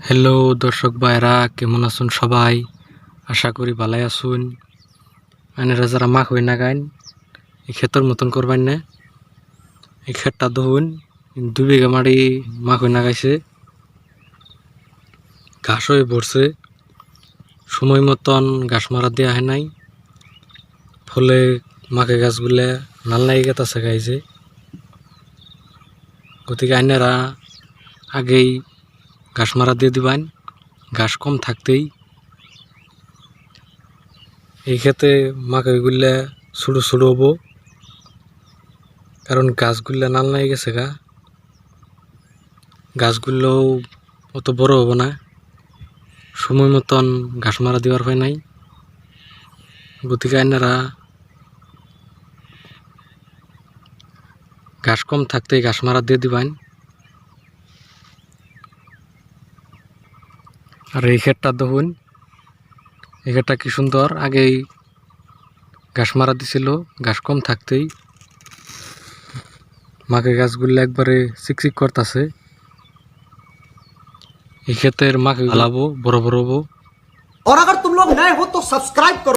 Hello দর্শক ভাইরা, কেমন আছেন সবাই? আশা করি ভালাই আছেন। আইনারা যারা মাখ হই না গাইন এই ক্ষেতের মতন করবেন না। এই ক্ষেতটা দেখুন 2 বিঘা মাটি মাখ হই না গাইছে, ঘাস হয়ে ভরছে, সময় মতন ঘাস মারা দেওয়া হয় নাই, ফলে মাকে গাছগুলা লাল লাগে গেতাছে গাইছে। গতিকে আইনারা আগেই ঘাস মারা দিয়ে দিবেন, ঘাস কম থাকতেই। এই ক্ষেতে মাকইগুলা ছোটো ছোটো হবো, কারণ গাছগুলা নাল নাই গেছে গা। গাছগুলোও অত বড় হবো না, সময় মতন ঘাস মারা দেওয়ার হয় নাই। গতিকে আইনারা ঘাস কম থাকতেই ঘাস মারা দিয়ে দিবেন। আর এই ক্ষেতটা দেখুন, এই ক্ষেতটা কি সুন্দর, আগেই ঘাস মারা দিছিল ঘাস কম থাকতেই। মাকে গাছগুলো একবারে চিকচিক করতেছে। এই ক্ষেতের মাকে লাগাবো, বড় বড় হবো। और अगर तुम लोग नए हो तो सब्सक्राइब करो।